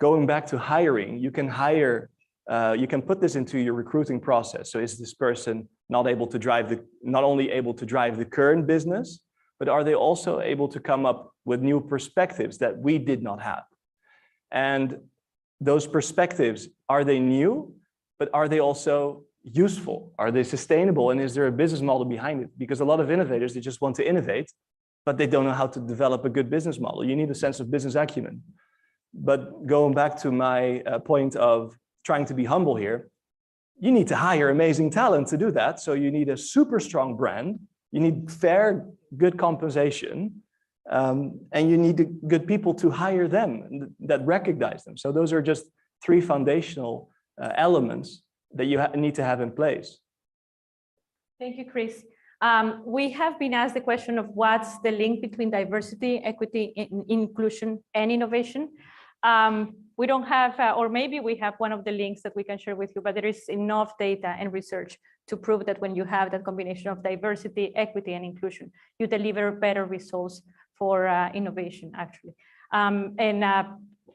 Going back to hiring, you can hire, you can put this into your recruiting process. So is this person not only able to drive the current business, but are they also able to come up with new perspectives that we did not have? And those perspectives, are they new? But are they also useful? Are they sustainable? And is there a business model behind it? Because a lot of innovators, they just want to innovate, but they don't know how to develop a good business model. You need a sense of business acumen. But going back to my point of trying to be humble here, you need to hire amazing talent to do that. So you need a super strong brand. You need fair, good compensation. And you need good people to hire them that recognize them. So those are just three foundational elements that you need to have in place.
Thank you, Chris. We have been asked the question of what's the link between diversity, equity, inclusion, and innovation. We don't have, or maybe we have one of the links that we can share with you, but there is enough data and research to prove that when you have that combination of diversity, equity, and inclusion, you deliver better results for innovation, actually.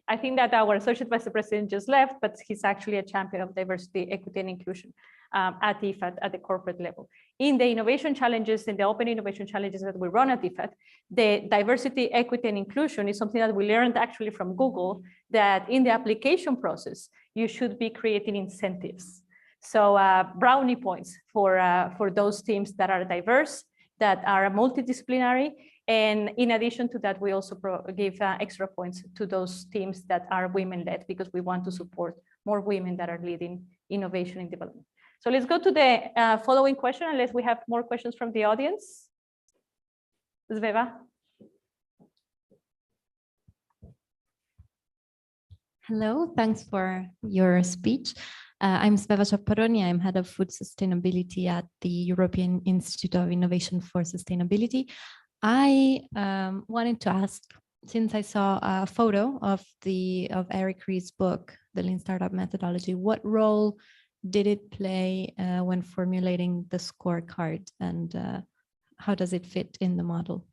I think that our Associate Vice President just left, but he's actually a champion of diversity, equity, and inclusion at IFAD at the corporate level. In the innovation challenges, in the open innovation challenges that we run at IFAD, the diversity, equity, and inclusion is something that we learned actually from Google, that in the application process, you should be creating incentives. So brownie points for those teams that are diverse, that are multidisciplinary. And in addition to that, we also give extra points to those teams that are women-led, because we want to support more women that are leading innovation and development. So let's go to the following question, unless we have more questions from the audience. Sveva.
Hello, thanks for your speech. I'm Sveva Chaparoni. I'm head of food sustainability at the European Institute of Innovation for Sustainability. I wanted to ask, since I saw a photo of Eric Ries's book, The Lean Startup Methodology, what role did it play when formulating the scorecard, and how does it fit in the model?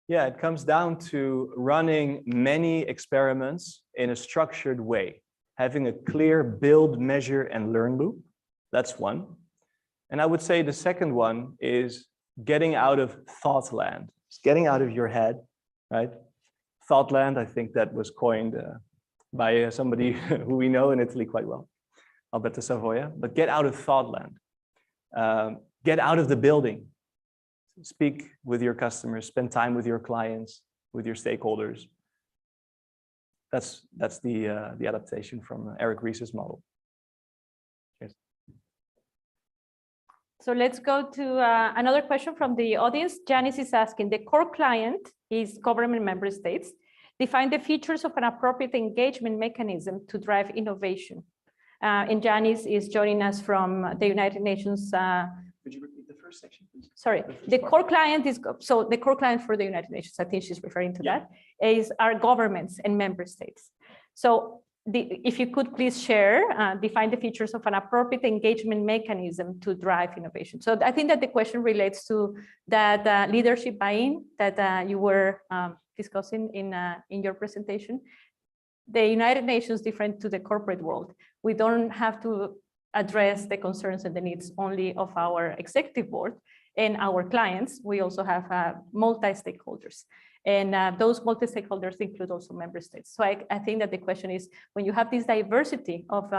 Yeah, it comes down to running many experiments in a structured way. having a clear build, measure, and learn loop. That's one. And I would say the second one is getting out of thought land, it's getting out of your head, right? Thought land, I think that was coined by somebody who we know in Italy quite well, Alberto Savoia, but get out of thought land. Get out of the building. Speak with your customers, spend time with your clients, with your stakeholders. That's the adaptation from Eric Ries's model. Cheers.
So let's go to another question from the audience. Janice is asking, the core client is government member states. Define the features of an appropriate engagement mechanism to drive innovation. And Janice is joining us from the United Nations.
Could you repeat the first section, please?
Sorry, the core client is, so the core client for the United Nations, I think she's referring to that, is our governments and member states. So if you could please share, define the features of an appropriate engagement mechanism to drive innovation. So I think that the question relates to that leadership buy-in that you were discussing in your presentation. The United Nations is different to the corporate world. We don't have to address the concerns and the needs only of our executive board and our clients. We also have multi-stakeholders. And those multi-stakeholders include also member states. So I think that the question is, when you have this diversity of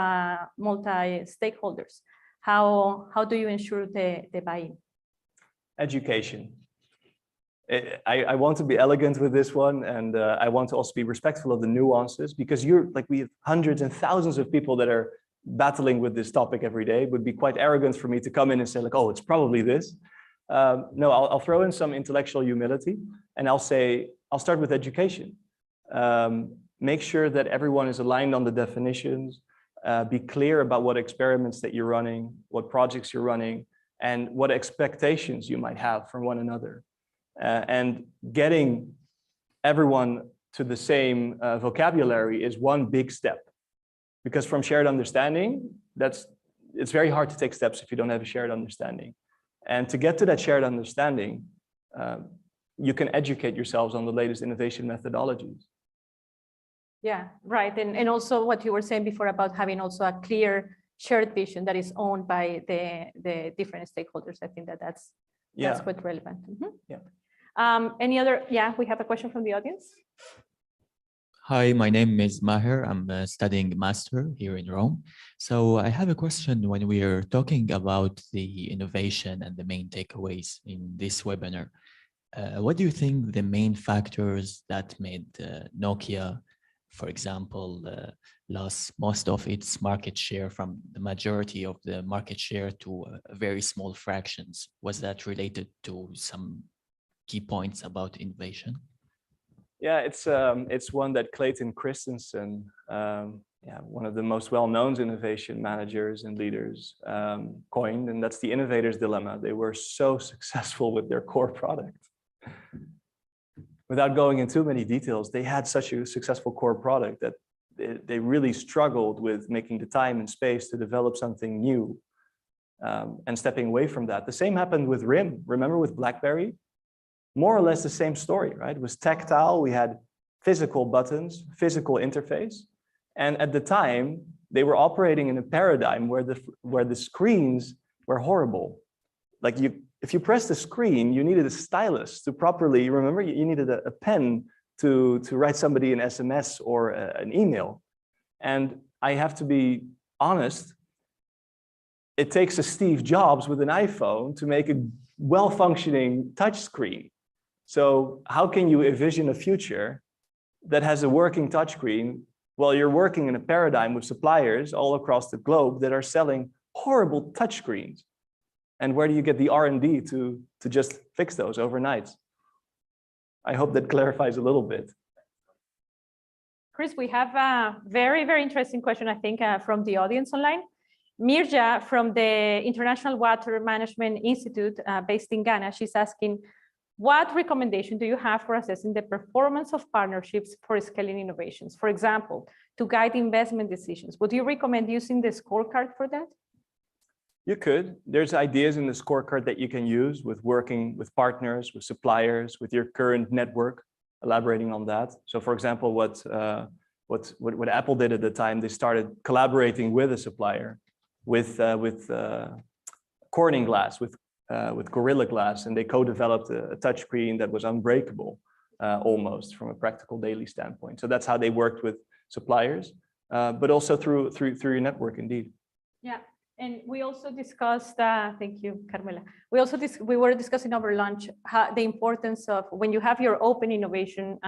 multi-stakeholders, how do you ensure the buy-in?
Education. I want to be elegant with this one, and I want to also be respectful of the nuances, because we have hundreds and thousands of people that are battling with this topic every day. It would be quite arrogant for me to come in and say, like, oh, it's probably this. No, I'll throw in some intellectual humility, and I'll start with education. Make sure that everyone is aligned on the definitions, be clear about what experiments that you're running, what projects you're running, and what expectations you might have from one another. And getting everyone to the same vocabulary is one big step. Because from shared understanding, it's very hard to take steps if you don't have a shared understanding. And to get to that shared understanding, you can educate yourselves on the latest innovation methodologies.
Yeah, right. And also what you were saying before about having also a clear shared vision that is owned by the different stakeholders. I think that's quite relevant. Mm-hmm.
Yeah.
Any other? Yeah, we have a question from the audience.
Hi, my name is Maher. I'm studying master here in Rome. So I have a question. When we are talking about the innovation and the main takeaways in this webinar, what do you think the main factors that made Nokia, for example, lost most of its market share from the majority of the market share to very small fractions? Was that related to some key points about innovation?
Yeah, it's one that Clayton Christensen, one of the most well-known innovation managers and leaders, coined, and that's the innovators dilemma. They were so successful with their core product. Without going into too many details, they had such a successful core product that they really struggled with making the time and space to develop something new, and stepping away from that. The same happened with RIM. Remember with BlackBerry? More or less the same story, right? It was tactile. We had physical buttons, physical interface. And at the time, they were operating in a paradigm where the screens were horrible. Like if you press the screen, you needed a stylus to properly, remember, you needed a pen to write somebody an SMS or an email. And I have to be honest, it takes a Steve Jobs with an iPhone to make a well-functioning touchscreen. So how can you envision a future that has a working touchscreen while you're working in a paradigm with suppliers all across the globe that are selling horrible touchscreens? And where do you get the R&D to just fix those overnight? I hope that clarifies a little bit.
Chris, we have a very, very interesting question, I think, from the audience online. Mirja from the International Water Management Institute based in Ghana, she's asking, what recommendation do you have for assessing the performance of partnerships for scaling innovations? For example, to guide investment decisions, would you recommend using the scorecard for that?
You could. There's ideas in the scorecard that you can use with working with partners, with suppliers, with your current network, elaborating on that. So for example, what what Apple did at the time, they started collaborating with a supplier, with Corning glass, with Gorilla Glass, and they co-developed a touchscreen that was unbreakable, almost from a practical daily standpoint. So that's how they worked with suppliers, but also through your network, indeed. Yeah. And we also discussed, thank you, Carmela. We were discussing over lunch the importance of, when you have your open innovation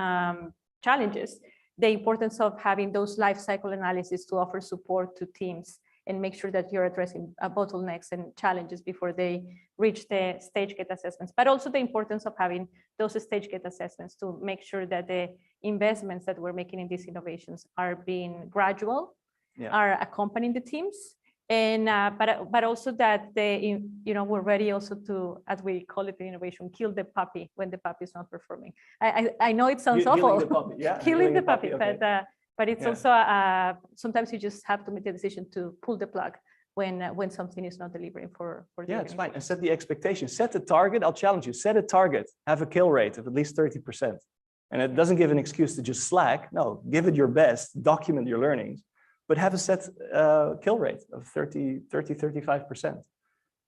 challenges, the importance of having those life cycle analysis to offer support to teams and make sure that you're addressing bottlenecks and challenges before they reach the stage gate assessments, but also the importance of having those stage gate assessments to make sure that the investments that we're making in these innovations are being gradual, are accompanying the teams, and but also that they, we're ready also to, as we call it in innovation, kill the puppy when the puppy is not performing. I know it sounds awful, killing the puppy, yeah,
killing the puppy,
okay.
But it's also sometimes you just have to make the decision to pull the plug when something is not delivering for the
it's fine. And set the expectation, set the target. I'll challenge you, set a target, have a kill rate of at least 30%. And it doesn't give an excuse to just slack. No, give it your best, document your learnings, but have a set kill rate of 35%.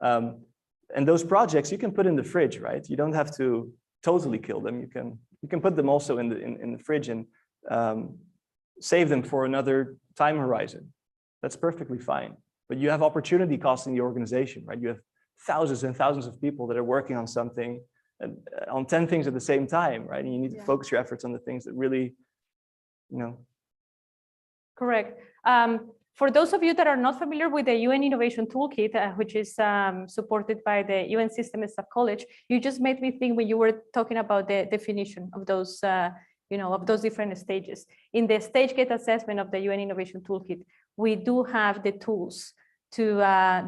And those projects you can put in the fridge, right? You don't have to totally kill them. You can put them also in the fridge and save them for another time horizon. That's perfectly fine. But you have opportunity costs in the organization, right? You have thousands and thousands of people that are working on something, on 10 things at the same time, right? And you need to focus your efforts on the things that really, Correct. For those of you that are not familiar with the UN Innovation Toolkit, which is supported by the UN System Staff College, you just made me think when you were talking about the definition of those of those different stages. In the stage gate assessment of the UN Innovation Toolkit, we do have the tools to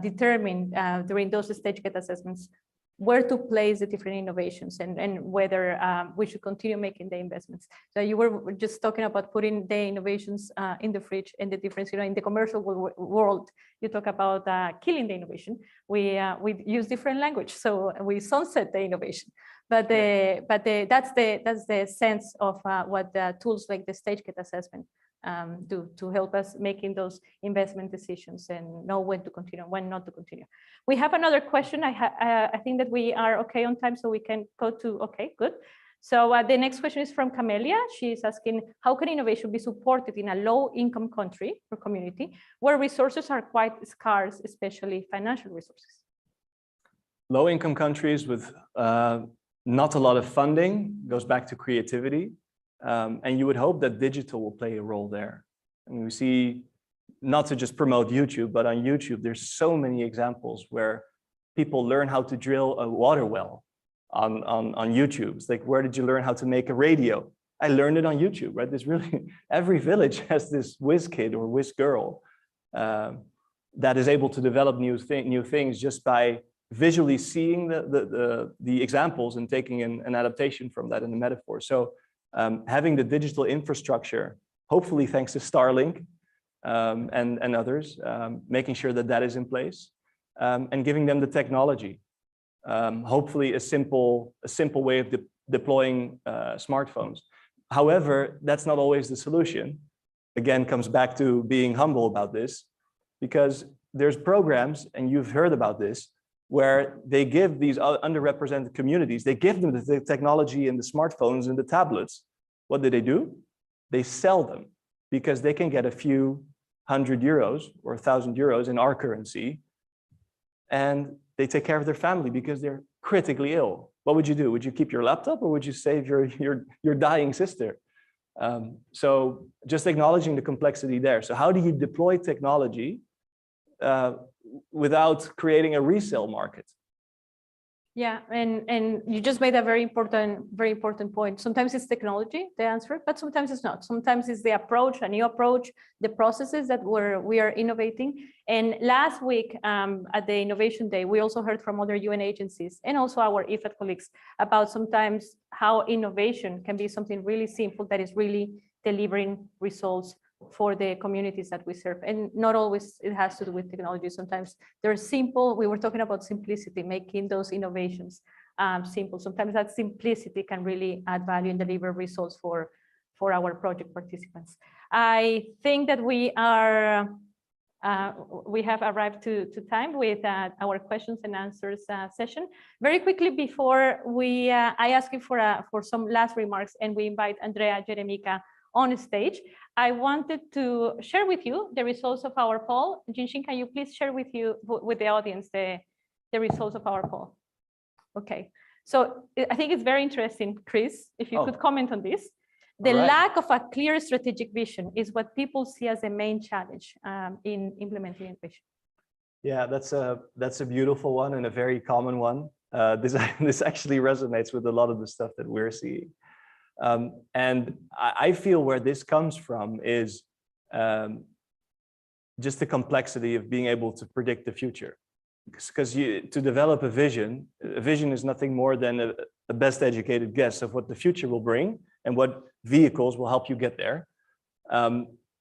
determine during those stage gate assessments where to place the different innovations and whether we should continue making the investments. So you were just talking about putting the innovations in the fridge, and the difference, in the commercial world, you talk about killing the innovation. We use different language, so we sunset the innovation. But that's the sense of what the tools like the stage gate assessment do to help us making those investment decisions and know when to continue, when not to continue. We have another question. I think that we are okay on time, so we can go to, okay, good. So the next question is from Camelia. She's asking, how can innovation be supported in a low-income country or community where resources are quite scarce, especially financial resources? Low-income countries with not a lot of funding, goes back to creativity. And you would hope that digital will play a role there. And we see, not to just promote YouTube, but on YouTube, there's so many examples where people learn how to drill a water well on YouTube. It's like, where did you learn how to make a radio? I learned it on YouTube, right? There's really, every village has this whiz kid or whiz girl that is able to develop new things just by visually seeing the examples and taking an adaptation from that in the metaphor. So having the digital infrastructure, hopefully thanks to Starlink and others, making sure that that is in place, and giving them the technology. Hopefully a simple way of deploying smartphones. However, that's not always the solution. Again, comes back to being humble about this, because there's programs, and you've heard about this, where they give these underrepresented communities, they give them the technology and the smartphones and the tablets. What do? They sell them because they can get a few €100 or 1,000 euros in our currency, and they take care of their family because they're critically ill. What would you do? Would you keep your laptop, or would you save your dying sister? So just acknowledging the complexity there. So how do you deploy technology without creating a resale market? Yeah, and you just made a very important point. Sometimes it's technology, the answer, but sometimes it's not. Sometimes it's the approach, a new approach, the processes that we are innovating. And last week at the Innovation Day, we also heard from other UN agencies and also our IFAD colleagues about sometimes how innovation can be something really simple that is really delivering results for the communities that we serve. And not always it has to do with technology. Sometimes they're simple. We were talking about simplicity, making those innovations simple. Sometimes that simplicity can really add value and deliver results for our project participants.
I think that we have arrived to time with our questions and answers session. Very quickly before I ask you for some last remarks and we invite Andrea GEREMICCA on stage, I wanted to share with you the results of our poll. Jinshin, can you please share with the audience the results of our poll? Okay, so I think it's very interesting, Chris, if you could comment on this. The lack of a clear strategic vision is what people see as the main challenge in implementing innovation.
Yeah, that's a beautiful one and a very common one. This actually resonates with a lot of the stuff that we're seeing. And I feel where this comes from is just the complexity of being able to predict the future. Because to develop a vision is nothing more than a best educated guess of what the future will bring and what vehicles will help you get there.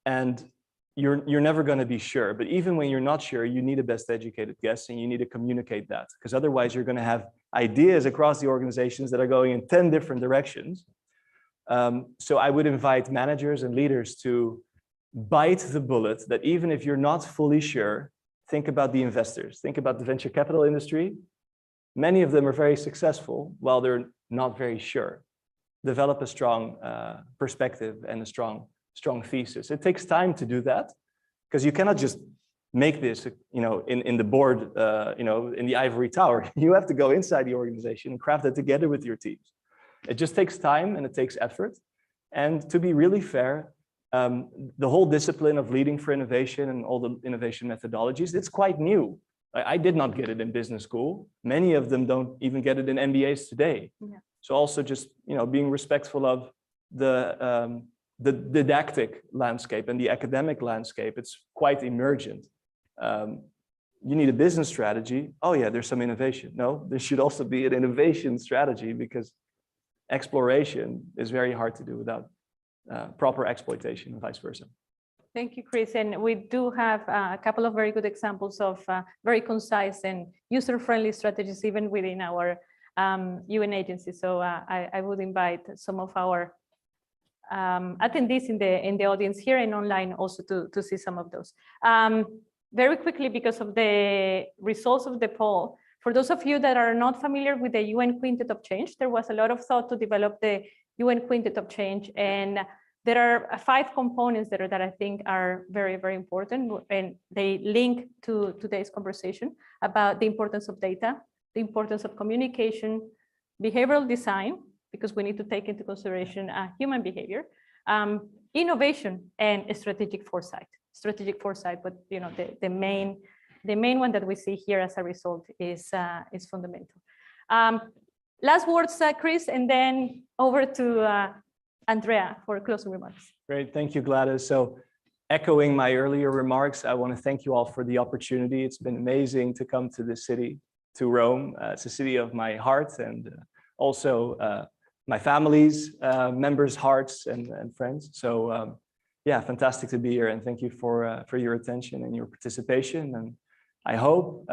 And you're never going to be sure, but even when you're not sure, you need a best educated guess and you need to communicate that, because otherwise you're going to have ideas across the organizations that are going in 10 different directions. So I would invite managers and leaders to bite the bullet that even if you're not fully sure, think about the investors, think about the venture capital industry. Many of them are very successful while they're not very sure. Develop a strong perspective and a strong thesis. It takes time to do that because you cannot just make this, in the board, in the ivory tower. You have to go inside the organization and craft it together with your teams. It just takes time and it takes effort. And to be really fair, the whole discipline of leading for innovation and all the innovation methodologies, it's quite new. I did not get it in business school. Many of them don't even get it in MBAs today. Yeah. So also just being respectful of the didactic landscape and the academic landscape. It's quite emergent. You need a business strategy. Oh yeah, there's some innovation. No, there should also be an innovation strategy because exploration is very hard to do without proper exploitation and vice versa.
Thank you, Chris. And we do have a couple of very good examples of very concise and user-friendly strategies even within our UN agency. So I would invite some of our attendees in the audience here and online also to see some of those. Very quickly, because of the results of the poll, for those of you that are not familiar with the UN Quintet of Change, there was a lot of thought to develop the UN Quintet of Change, and there are 5 components that I think are very, very important, and they link to today's conversation about the importance of data, the importance of communication, behavioral design, because we need to take into consideration human behavior, innovation, and strategic foresight. Strategic foresight, but the main one that we see here as a result is fundamental. Last words, Chris, and then over to Andrea for closing remarks.
Great, thank you, Gladys. So echoing my earlier remarks, I want to thank you all for the opportunity. It's been amazing to come to this city, to Rome. It's a city of my heart and also my family's members' hearts and friends. So yeah, fantastic to be here, and thank you for your attention and your participation. And I hope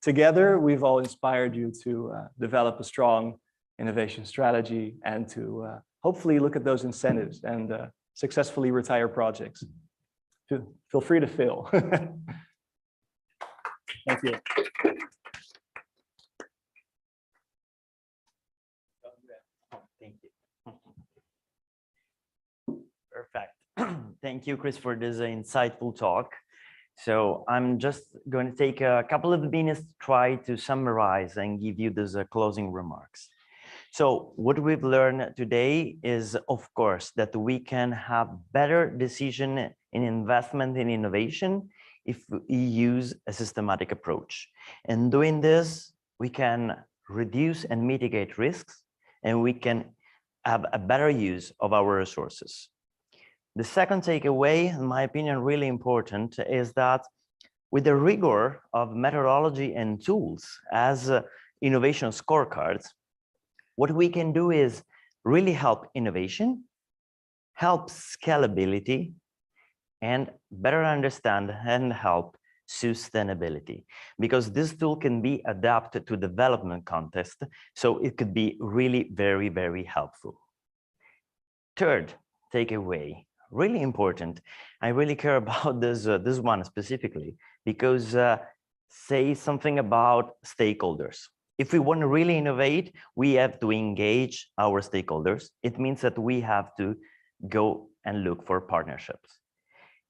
together we've all inspired you to develop a strong innovation strategy and to hopefully look at those incentives and successfully retire projects. Feel free to fill. Thank you.
Thank you. Perfect. Thank you, Chris, for this insightful talk. So I'm just going to take a couple of minutes to try to summarize and give you those closing remarks. So what we've learned today is, of course, that we can have better decision in investment in innovation if we use a systematic approach. And doing this, we can reduce and mitigate risks, and we can have a better use of our resources. The second takeaway, in my opinion, really important, is that with the rigor of methodology and tools as innovation scorecards, what we can do is really help innovation, help scalability, and better understand and help sustainability, because this tool can be adapted to development context, so it could be really very, very helpful. Third takeaway, really important. I really care about this one specifically because say something about stakeholders. If we want to really innovate, we have to engage our stakeholders. It means that we have to go and look for partnerships.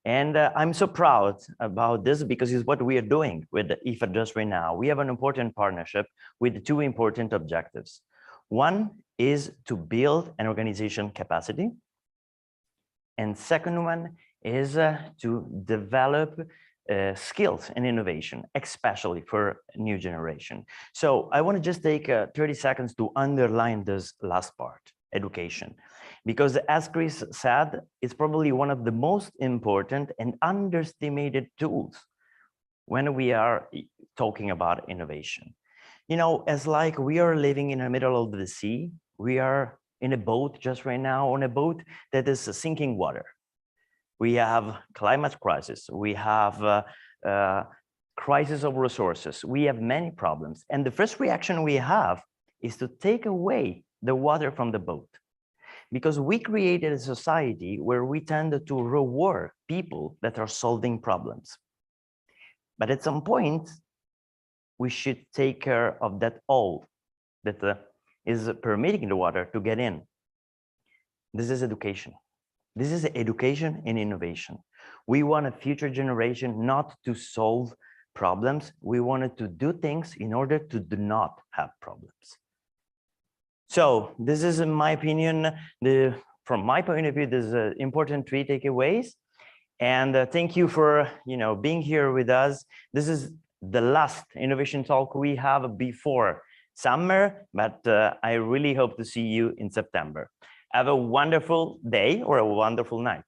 And I'm so proud about this because it's what we are doing with the IFAD just right now. We have an important partnership with two important objectives. One is to build an organization capacity. And second one is to develop skills and innovation, especially for new generation. So I want to just take 30 seconds to underline this last part, education. Because as Chris said, it's probably one of the most important and underestimated tools when we are talking about innovation. You know, as like we are living in the middle of the sea, we are in a boat just right now, on a boat that is sinking water. We have climate crisis, we have crisis of resources, we have many problems. And the first reaction we have is to take away the water from the boat. Because we created a society where we tend to reward people that are solving problems. But at some point, we should take care of that all that is permitting the water to get in. This is education. This is education and innovation. We want a future generation not to solve problems. We wanted to do things in order to do not have problems. So this is, in my opinion, from my point of view, there's important 3 takeaways. And thank you for being here with us. This is the last innovation talk we have before summer, but I really hope to see you in September. Have a wonderful day or a wonderful night.